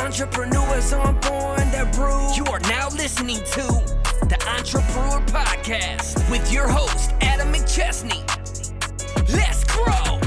Entrepreneurs aren't born, they're brewed. You are now listening to the Entrepreneur Podcast with your host, Adam McChesney. Let's grow!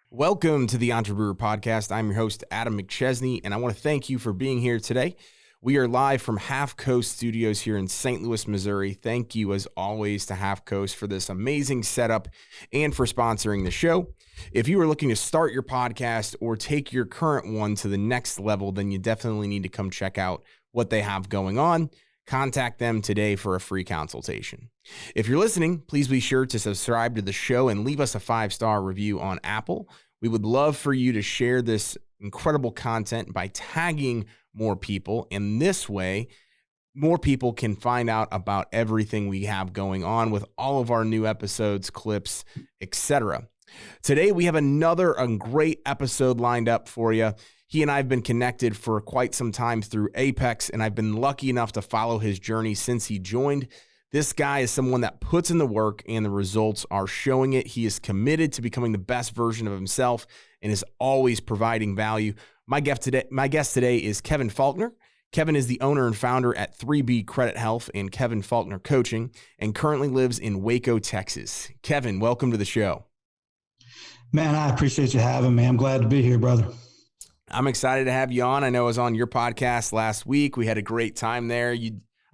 Welcome to the Entrepreneur Podcast. I'm your host, Adam McChesney, and I want to thank you for being here today. We are live from Half Coast Studios here in St. Louis, Missouri. Thank you, as always, to Half Coast for this amazing setup and for sponsoring the show. If you are looking to start your podcast or take your current one to the next level, then you definitely need to come check out what they have going on. Contact them today for a free consultation. If you're listening, please be sure to subscribe to the show and leave us a 5-star review on Apple. We would love for you to share this incredible content by tagging more people. And this way, more people can find out about everything we have going on with all of our new episodes, clips, etc. Today, we have another great episode lined up for you. He and I have been connected for quite some time through Apex, and I've been lucky enough to follow his journey since he joined. This guy is someone that puts in the work, and the results are showing it. He is committed to becoming the best version of himself and is always providing value. My guest today is Kevin Faulkner. Kevin is the owner and founder at 3B Credit Health and Kevin Faulkner Coaching, and currently lives in Waco, Texas. Kevin, welcome to the show. Man, I appreciate you having me. I'm glad to be here, brother. I'm excited to have you on. I know I was on your podcast last week. We had a great time there.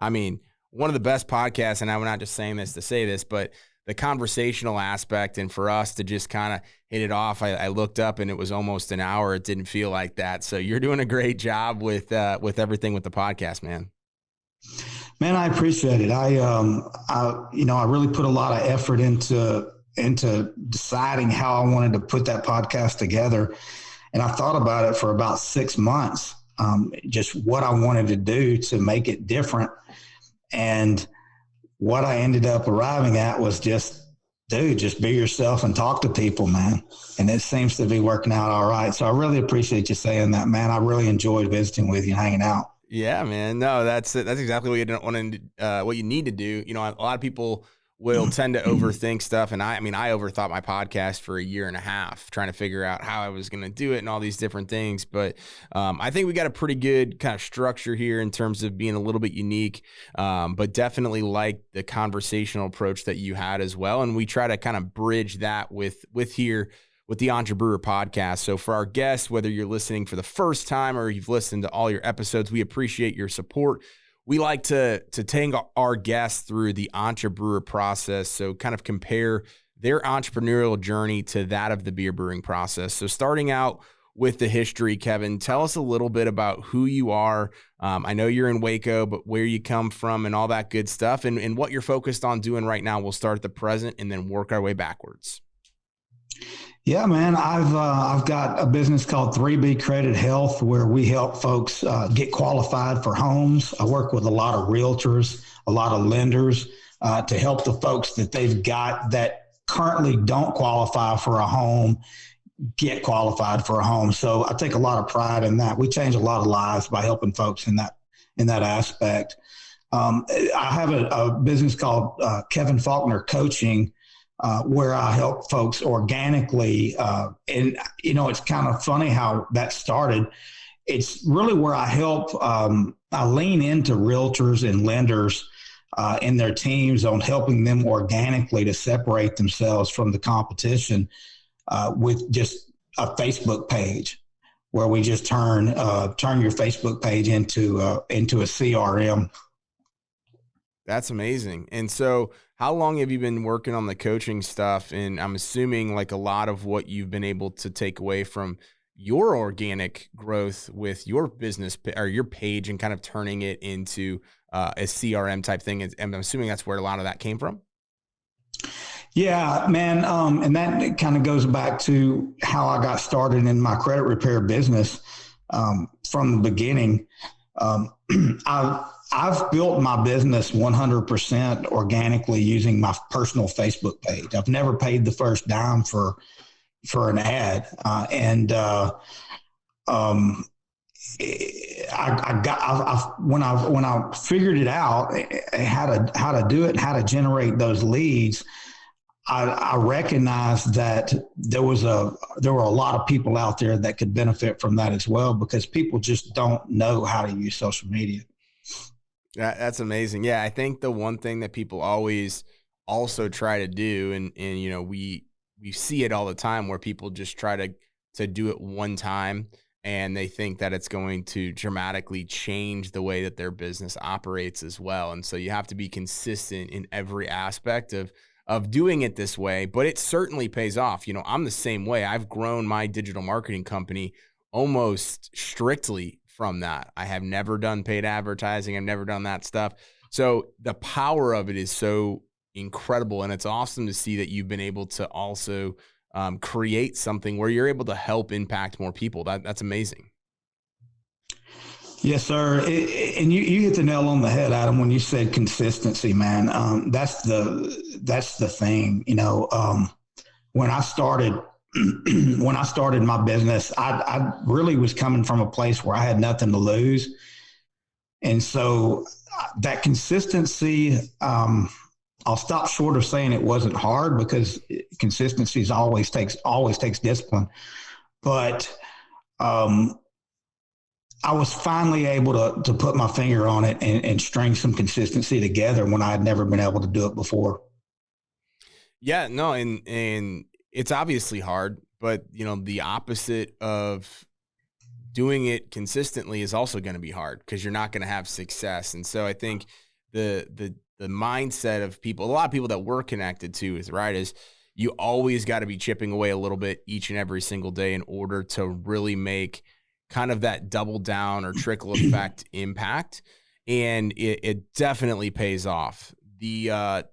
One of the best podcasts, and I'm not just saying this to say this, but the conversational aspect, and for us to just kind of hit it off, I looked up and it was almost an hour. It didn't feel like that. So you're doing a great job with everything with the podcast, man. Man, I appreciate it. I really put a lot of effort into deciding how I wanted to put that podcast together. And I thought about it for about 6 months, just what I wanted to do to make it different. And what I ended up arriving at was just be yourself and talk to people, man. And it seems to be working out all right. So I really appreciate you saying that, man. I really enjoyed visiting with you and hanging out. Yeah, man. No, that's exactly what you don't want to, what you need to do. You know, a lot of people will tend to overthink stuff. And I overthought my podcast for a year and a half, trying to figure out how I was going to do it and all these different things. But I think we got a pretty good kind of structure here in terms of being a little bit unique, but definitely like the conversational approach that you had as well. And we try to kind of bridge that with the Entrepreneur Podcast. So for our guests, whether you're listening for the first time or you've listened to all your episodes, we appreciate your support. We like to take our guests through the entrepreneur process, so kind of compare their entrepreneurial journey to that of the beer brewing process. So starting out with the history, Kevin, tell us a little bit about who you are. I know you're in Waco, but where you come from and all that good stuff, and what you're focused on doing right now. We'll start at the present and then work our way backwards. Yeah, man, I've got a business called 3B Credit Health where we help folks get qualified for homes. I work with a lot of realtors, a lot of lenders to help the folks that they've got that currently don't qualify for a home get qualified for a home. So I take a lot of pride in that. We change a lot of lives by helping folks in that aspect. I have a business called Kevin Faulkner Coaching, where I help folks organically. And, it's kind of funny how that started. It's really where I help, I lean into realtors and lenders in their teams on helping them organically to separate themselves from the competition with just a Facebook page, where we just turn your Facebook page into a CRM. That's amazing. And so how long have you been working on the coaching stuff? And I'm assuming like a lot of what you've been able to take away from your organic growth with your business or your page and kind of turning it into a CRM type thing. And I'm assuming that's where a lot of that came from. Yeah, man. And that kind of goes back to how I got started in my credit repair business from the beginning. I've built my business 100% organically using my personal Facebook page. I've never paid the first dime for an ad. When I figured it out, how to do it, how to generate those leads, I recognized that there were a lot of people out there that could benefit from that as well, because people just don't know how to use social media. That's amazing. Yeah, I think the one thing that people always also try to do, and you know, we see it all the time where people just try to do it one time, and they think that it's going to dramatically change the way that their business operates as well. And so you have to be consistent in every aspect of doing it this way, but it certainly pays off. You know, I'm the same way. I've grown my digital marketing company almost strictly from that. I have never done paid advertising. I've never done that stuff. So the power of it is so incredible. And it's awesome to see that you've been able to also create something where you're able to help impact more people. That's amazing. Yes, sir. And you hit the nail on the head, Adam, when you said consistency, man. That's the thing. You know, when I started my business, I really was coming from a place where I had nothing to lose. And so that consistency, I'll stop short of saying it wasn't hard, because consistency always takes discipline. But I was finally able to put my finger on it and string some consistency together when I had never been able to do it before. Yeah, no, and it's obviously hard, but you know, the opposite of doing it consistently is also going to be hard, because you're not going to have success. And so I think the mindset of people, a lot of people that we're connected to is you always got to be chipping away a little bit each and every single day in order to really make kind of that double down or trickle effect impact. And it definitely pays off. The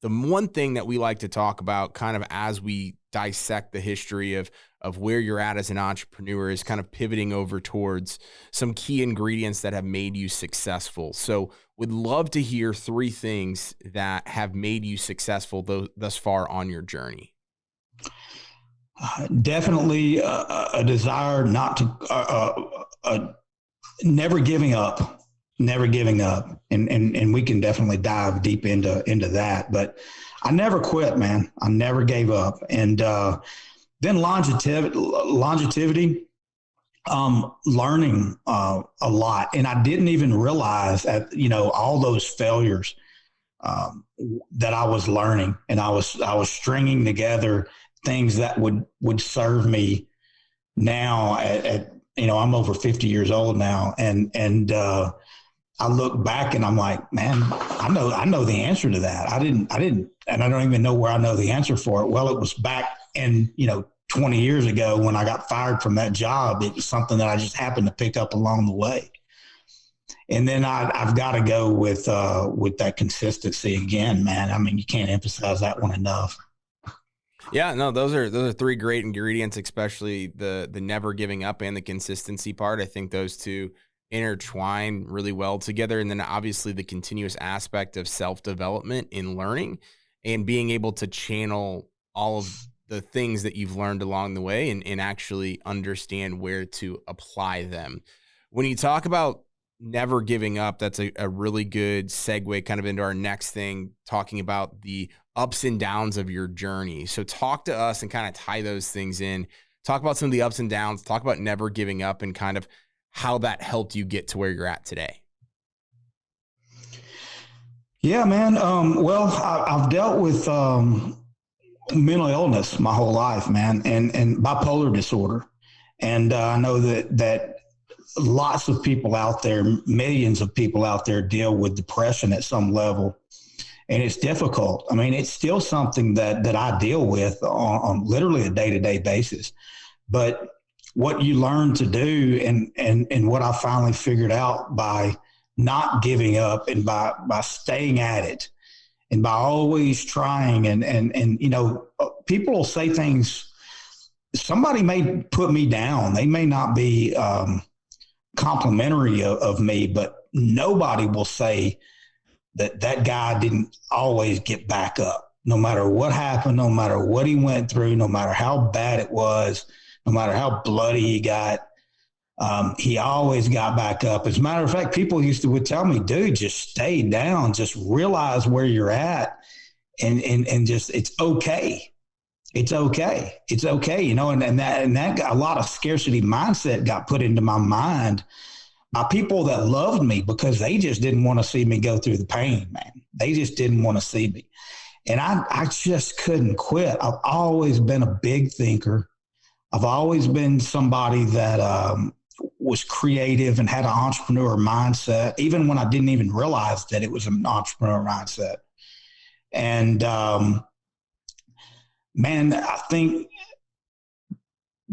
one thing that we like to talk about kind of as we dissect the history of where you're at as an entrepreneur is kind of pivoting over towards some key ingredients that have made you successful. So would love to hear 3 things that have made you successful thus far on your journey. Definitely a desire not to, never giving up. And we can definitely dive deep into that, but I never quit, man. I never gave up. And then longevity, learning a lot. And I didn't even realize that, you know, all those failures that I was learning, and I was stringing together things that would serve me now at you know, I'm over 50 years old now. And I look back and I'm like, man, I know the answer to that. I didn't, and I don't even know where I know the answer for it. Well, it was back in, you know, 20 years ago when I got fired from that job. It was something that I just happened to pick up along the way. And then I've got to go with that consistency again, man. I mean, you can't emphasize that one enough. Yeah, no, those are 3 great ingredients, especially the never giving up and the consistency part. I think those two intertwine really well together. And then obviously the continuous aspect of self-development in learning and being able to channel all of the things that you've learned along the way and actually understand where to apply them. When you talk about never giving up, that's a really good segue kind of into our next thing, talking about the ups and downs of your journey. So talk to us and kind of tie those things in. Talk about some of the ups and downs, talk about never giving up and kind of how that helped you get to where you're at today. Yeah, man. Well, I've dealt with mental illness my whole life, man, and bipolar disorder. And I know that lots of people out there, millions of people out there deal with depression at some level. And it's difficult. I mean, it's still something that I deal with on literally a day-to-day basis. But what you learn to do and what I finally figured out by not giving up and by staying at it and by always trying and you know, people will say things, somebody may put me down. They may not be complimentary of me, but nobody will say that guy didn't always get back up. No matter what happened, no matter what he went through, no matter how bad it was, no matter how bloody he got, he always got back up. As a matter of fact, people would tell me, dude, just stay down, just realize where you're at and just, it's okay. It's okay. It's okay. You know, and that got a lot of scarcity mindset got put into my mind by people that loved me because they just didn't want to see me go through the pain, man. They just didn't want to see me. And I just couldn't quit. I've always been a big thinker. I've always been somebody that was creative and had an entrepreneur mindset, even when I didn't even realize that it was an entrepreneur mindset. And, man, I think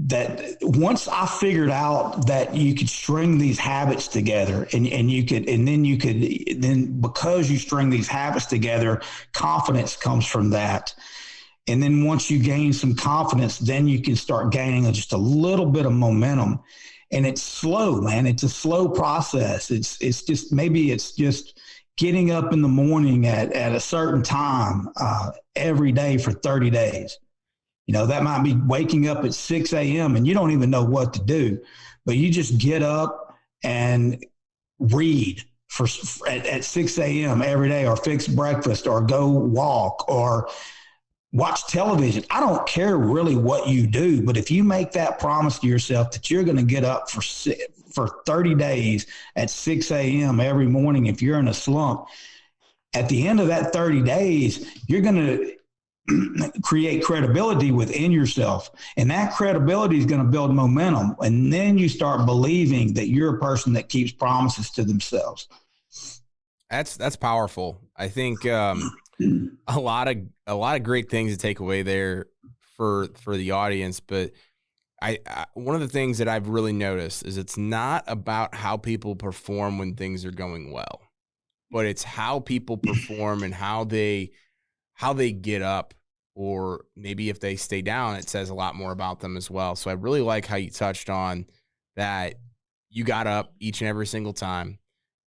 that once I figured out that you could string these habits together and then because you string these habits together, confidence comes from that. And then once you gain some confidence, then you can start gaining just a little bit of momentum. And it's slow, man. It's a slow process. It's just getting up in the morning at a certain time every day for 30 days. You know, that might be waking up at 6 a.m. and you don't even know what to do, but you just get up and read at 6 a.m. every day, or fix breakfast, or go walk, or watch television. I don't care really what you do, but if you make that promise to yourself that you're going to get up for 30 days at 6 a.m. every morning, if you're in a slump, at the end of that 30 days, you're going to create credibility within yourself. And that credibility is going to build momentum. And then you start believing that you're a person that keeps promises to themselves. That's powerful. I think a lot of great things to take away there for the audience. But I one of the things that I've really noticed is it's not about how people perform when things are going well, but it's how people perform and how they get up, or maybe if they stay down, it says a lot more about them as well. So I really like how you touched on that. You got up each and every single time.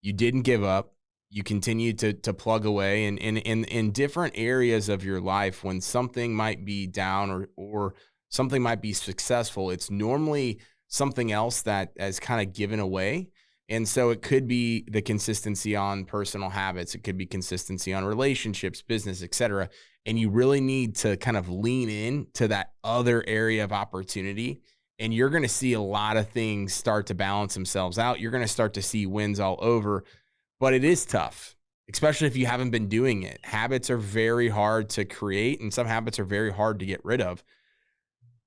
You didn't give up. You continued to plug away, and in different areas of your life, when something might be down or something might be successful, it's normally something else that has kind of given away. And so it could be the consistency on personal habits. It could be consistency on relationships, business, etc. And you really need to kind of lean in to that other area of opportunity. And you're going to see a lot of things start to balance themselves out. You're going to start to see wins all over, but it is tough, especially if you haven't been doing it. Habits are very hard to create, and some habits are very hard to get rid of.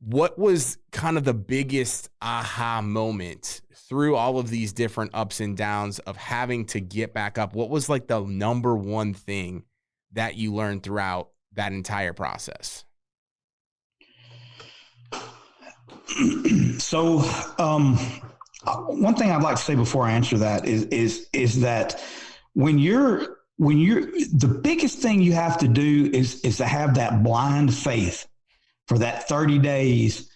What was kind of the biggest aha moment through all of these different ups and downs of having to get back up? What was like the number one thing that you learned throughout that entire process? So, one thing I'd like to say before I answer that is that when you're the biggest thing you have to do is to have that blind faith for that 30 days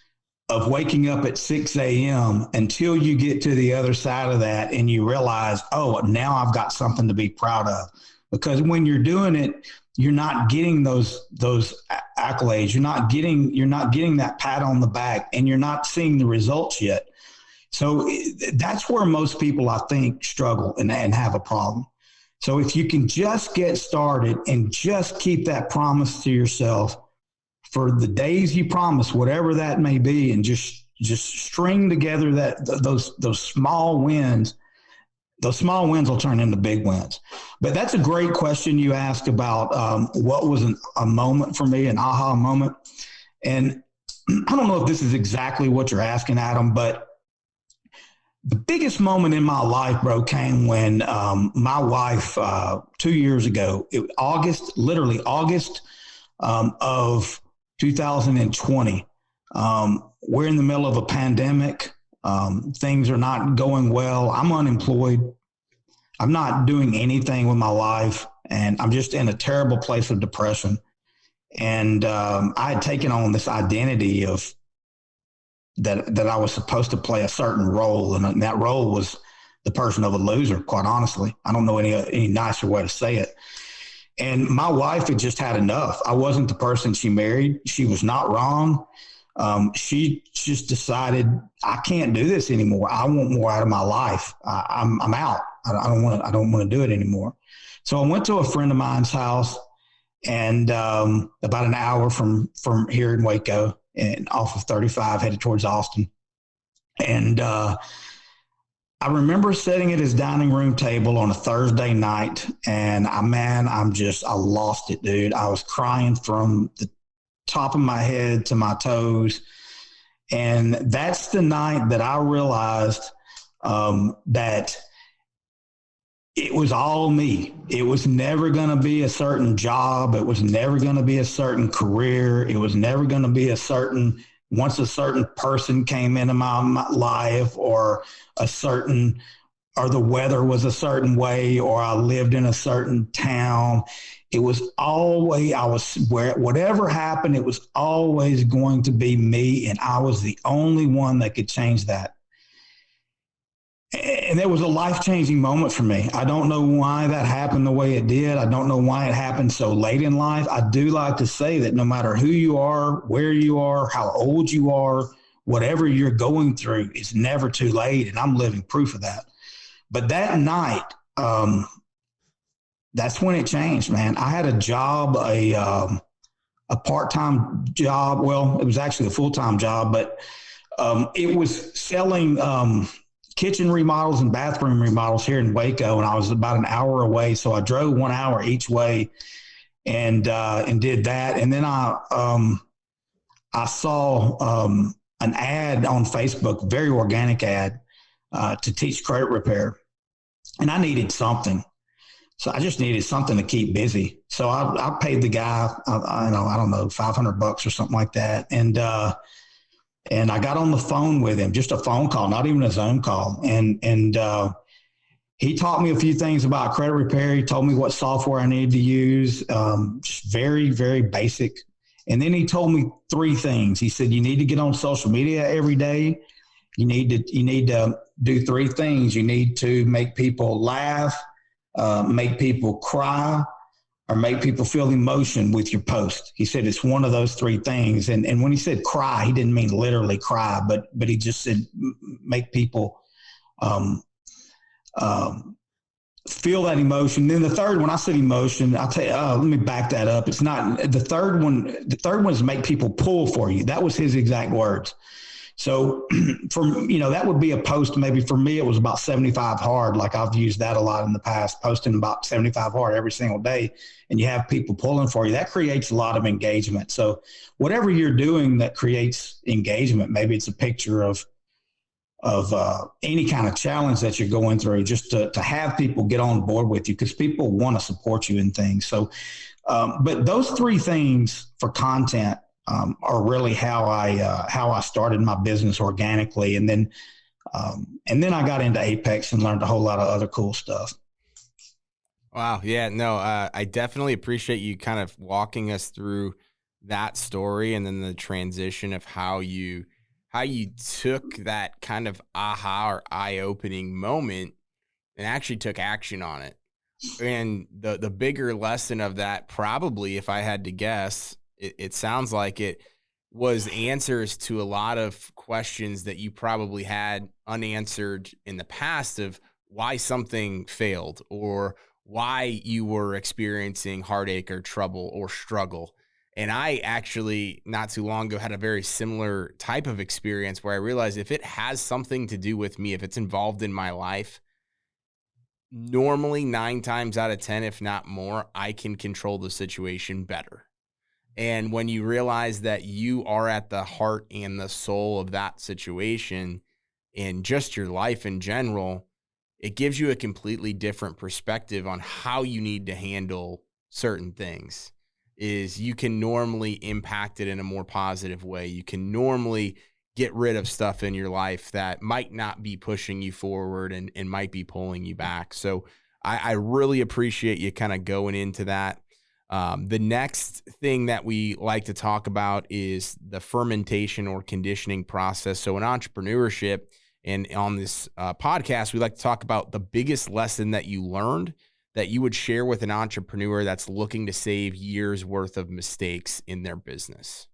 of waking up at 6 a.m. until you get to the other side of that and you realize, oh, now I've got something to be proud of. Because when you're doing it, you're not getting those accolades. You're not getting that pat on the back, and you're not seeing the results yet. So that's where most people, I think, struggle and have a problem. So if you can just get started and just keep that promise to yourself for the days you promise, whatever that may be, and just string together those small wins. Those small wins will turn into big wins. But that's a great question you asked about what was a moment for me, an aha moment. And I don't know if this is exactly what you're asking, Adam, but the biggest moment in my life, bro, came when my wife 2 years ago, literally August of 2020. We're in the middle of a pandemic. Things are not going well. I'm unemployed. I'm not doing anything with my life, and I'm just in a terrible place of depression. And I had taken on this identity of that I was supposed to play a certain role, and that role was the person of a loser, quite honestly. I don't know any nicer way to say it. And my wife had just had enough. I wasn't the person she married. She was not wrong. She just decided, I can't do this anymore. I want more out of my life. I'm out. I don't want to do it anymore. So I went to a friend of mine's house, and about an hour from here in Waco, and off of 35 headed towards Austin. And I remember sitting at his dining room table on a Thursday night, and I lost it, dude. I was crying from the top of my head to my toes. And that's the night that I realized that it was all me. It was never going to be a certain job. It was never going to be a certain career. It was never going to be once a certain person came into my life, or the weather was a certain way, or I lived in a certain town. It was always, whatever happened, it was always going to be me. And I was the only one that could change that. And it was a life-changing moment for me. I don't know why that happened the way it did. I don't know why it happened so late in life. I do like to say that no matter who you are, where you are, how old you are, whatever you're going through, it's never too late. And I'm living proof of that. But that night, that's when it changed, man. I had a job, a part-time job. Well, it was actually a full-time job, but it was selling kitchen remodels and bathroom remodels here in Waco, and I was about an hour away. So I drove 1 hour each way and did that. And then I saw an ad on Facebook, very organic ad, to teach credit repair. And I needed something. So I just needed something to keep busy. So I paid the guy, I don't know, $500 or something like that. And I got on the phone with him, just a phone call, not even a Zoom call. And he taught me a few things about credit repair. He told me what software I needed to use, just very, very basic. And then he told me 3 things. He said, you need to get on social media every day. You need to do 3 things. You need to make people laugh, make people cry, or make people feel emotion with your post. He said it's one of those 3 things. And when he said cry, he didn't mean literally cry, but he just said make people feel that emotion. Then the third one, I said emotion. I'll tell you, let me back that up. It's not the third one. The third one is make people pull for you. That was his exact words. So that would be a post. Maybe for me, it was about 75 hard. Like I've used that a lot in the past, posting about 75 hard every single day, and you have people pulling for you. That creates a lot of engagement. So whatever you're doing that creates engagement, maybe it's a picture of any kind of challenge that you're going through, just to have people get on board with you, because people want to support you in things. So, but those 3 things for content are really how I started my business organically. And then I got into Apex and learned a whole lot of other cool stuff. Wow. Yeah, no, I definitely appreciate you kind of walking us through that story, and then the transition of how you took that kind of aha or eye-opening moment and actually took action on it. And the bigger lesson of that, probably, if I had to guess, it sounds like it was answers to a lot of questions that you probably had unanswered in the past, of why something failed, or why you were experiencing heartache or trouble or struggle. And I actually, not too long ago, had a very similar type of experience where I realized if it has something to do with me, if it's involved in my life, normally 9 times out of 10, if not more, I can control the situation better. And when you realize that you are at the heart and the soul of that situation and just your life in general, it gives you a completely different perspective on how you need to handle certain things. Is you can normally impact it in a more positive way. You can normally get rid of stuff in your life that might not be pushing you forward and might be pulling you back. So I really appreciate you kind of going into that. The next thing that we like to talk about is the fermentation or conditioning process. So in entrepreneurship and on this podcast, we like to talk about the biggest lesson that you learned that you would share with an entrepreneur that's looking to save years worth of mistakes in their business.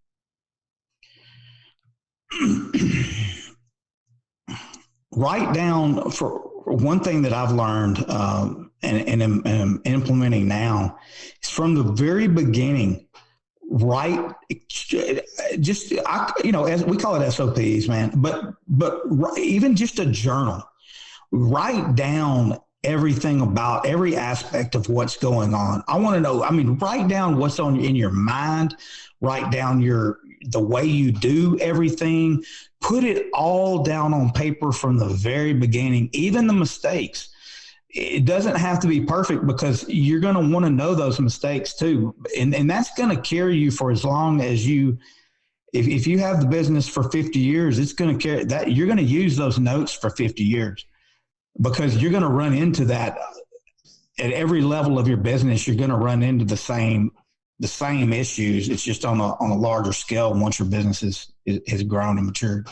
Write down, for one thing that I've learned, and implementing now is from the very beginning. Right, as we call it SOPs, man. But even just a journal, write down everything about every aspect of what's going on. I want to know. I mean, write down what's in your mind. Write down the way you do everything. Put it all down on paper from the very beginning, even the mistakes. It doesn't have to be perfect because you're going to want to know those mistakes too. And that's going to carry you for as long as if you have the business for 50 years, it's going to carry that. You're going to use those notes for 50 years because you're going to run into that at every level of your business. You're going to run into the same issues. It's just on a larger scale once your business has grown and matured.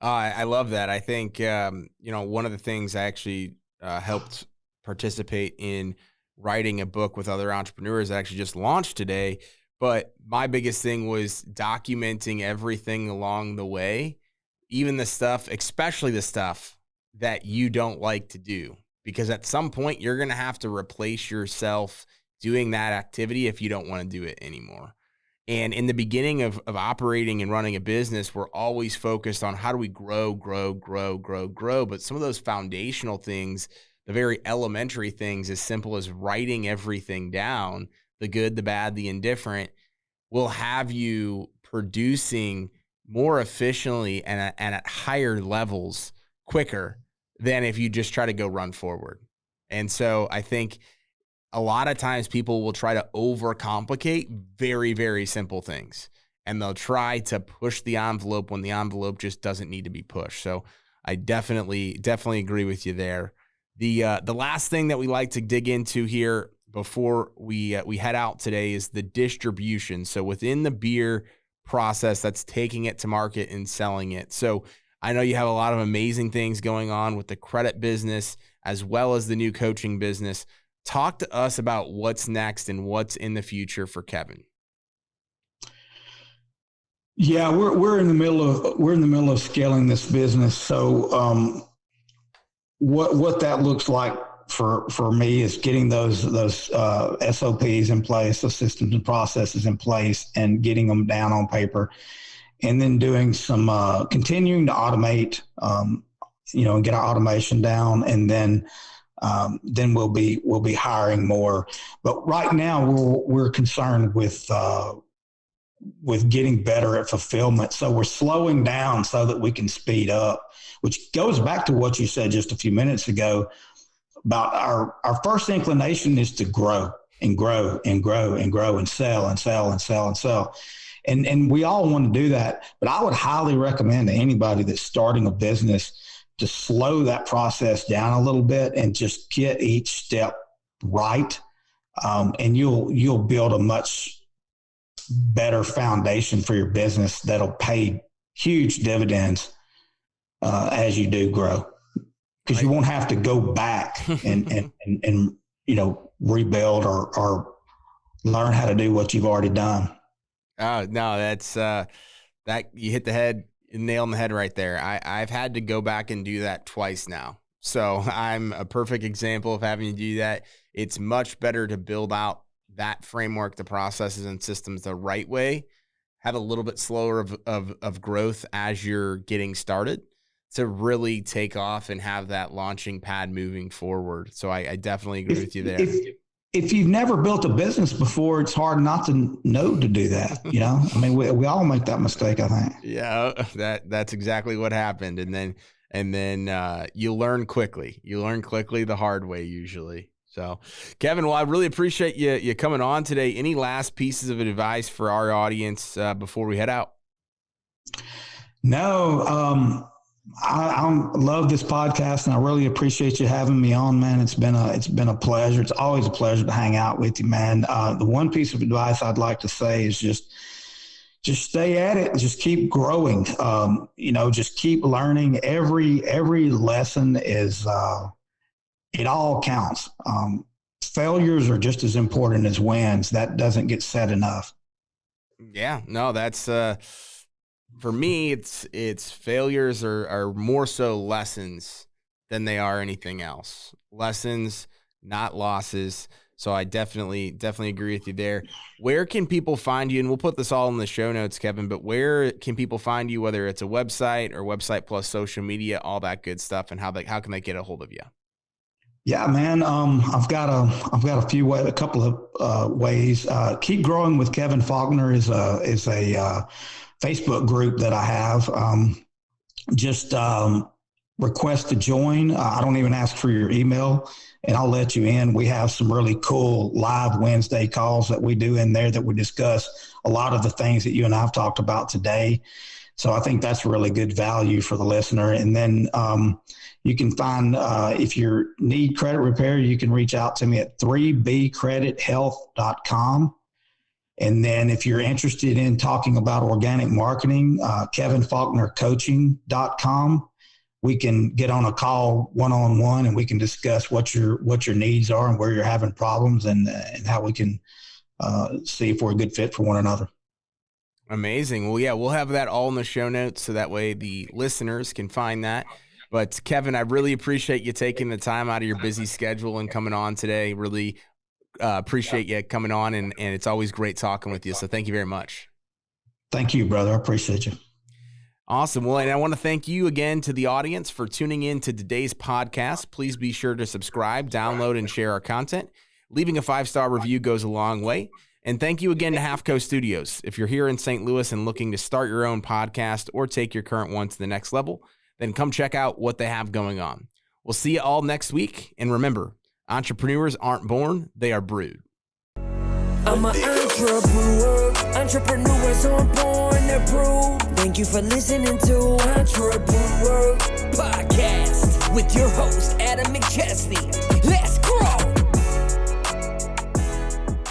I love that. I think, one of the things I actually helped participate in writing a book with other entrepreneurs that actually just launched today. But my biggest thing was documenting everything along the way, even the stuff, especially the stuff that you don't like to do, because at some point you're going to have to replace yourself doing that activity if you don't want to do it anymore. And in the beginning of operating and running a business, we're always focused on how do we grow. But some of those foundational things, the very elementary things, as simple as writing everything down, the good, the bad, the indifferent, will have you producing more efficiently and at higher levels quicker than if you just try to go run forward. And so I think a lot of times people will try to overcomplicate very, very simple things, and they'll try to push the envelope when the envelope just doesn't need to be pushed. So I definitely agree with you there. The last thing that we like to dig into here before we head out today is the distribution. So within the beer process, that's taking it to market and selling it. So I know you have a lot of amazing things going on with the credit business as well as the new coaching business. Talk to us about what's next and what's in the future for Kevin. Yeah, we're in the middle of scaling this business. So what that looks like for me is getting those SOPs in place, those systems and processes in place, and getting them down on paper, and then doing some continuing to automate, and get our automation down, and then we'll be hiring more. But right now we're concerned with getting better at fulfillment. So we're slowing down so that we can speed up, which goes back to what you said just a few minutes ago about our first inclination is to grow and grow and grow and grow and sell and sell and sell and sell. And we all want to do that. But I would highly recommend to anybody that's starting a business to slow that process down a little bit and just get each step right. And you'll build a much better foundation for your business that'll pay huge dividends as you do grow, because you won't have to go back and rebuild or learn how to do what you've already done. Oh no, that's that you hit the nail on the head right there. I've had to go back and do that twice now. So I'm a perfect example of having to do that. It's much better to build out that framework, the processes and systems the right way, have a little bit slower of growth as you're getting started to really take off and have that launching pad moving forward. So I definitely agree with you there. If you've never built a business before, it's hard not to know to do that. I mean, we all make that mistake, I think. Yeah, that's exactly what happened. And then you learn quickly. You learn quickly the hard way usually. So, Kevin, well, I really appreciate you coming on today. Any last pieces of advice for our audience before we head out? No, I love this podcast, and I really appreciate you having me on, man. It's been a pleasure. It's always a pleasure to hang out with you, man. The one piece of advice I'd like to say is just stay at it. Just keep growing. Just keep learning. Every lesson is, it all counts. Failures are just as important as wins. That doesn't get said enough. Yeah, no, that's, for me, it's failures are more so lessons than they are anything else. Lessons not losses. So I definitely agree with you there. Where can people find you? And we'll put this all in the show notes, Kevin, but where can people find you, whether it's a website or website plus social media, all that good stuff, and how can they get a hold of you? Yeah, man. I've got a couple of ways. Keep Growing with Kevin Faulkner is a Facebook group that I have. Just request to join. I don't even ask for your email, and I'll let you in. We have some really cool live Wednesday calls that we do in there that we discuss a lot of the things that you and I have talked about today. So I think that's really good value for the listener. And then you can find, if you need credit repair, you can reach out to me at 3bcredithealth.com. And then if you're interested in talking about organic marketing, KevinFaulknerCoaching.com. We can get on a call one-on-one and we can discuss what your needs are and where you're having problems and how we can see if we're a good fit for one another. Amazing. Well, yeah, we'll have that all in the show notes so that way the listeners can find that. But Kevin, I really appreciate you taking the time out of your busy schedule and coming on today. Really appreciate you coming on, and it's always great talking with you. So thank you very much. Thank you, brother. I appreciate you. Awesome. Well, and I want to thank you again to the audience for tuning in to today's podcast. Please be sure to subscribe, download, and share our content. Leaving a 5-star review goes a long way. And thank you again to Half Coast Studios. If you're here in St. Louis and looking to start your own podcast or take your current one to the next level, then come check out what they have going on. We'll see you all next week. And remember, entrepreneurs aren't born, they are brewed. I'm an entrepreneur. Entrepreneurs aren't born, they're brewed. Thank you for listening to Entrepreneur Podcast with your host, Adam McChesney.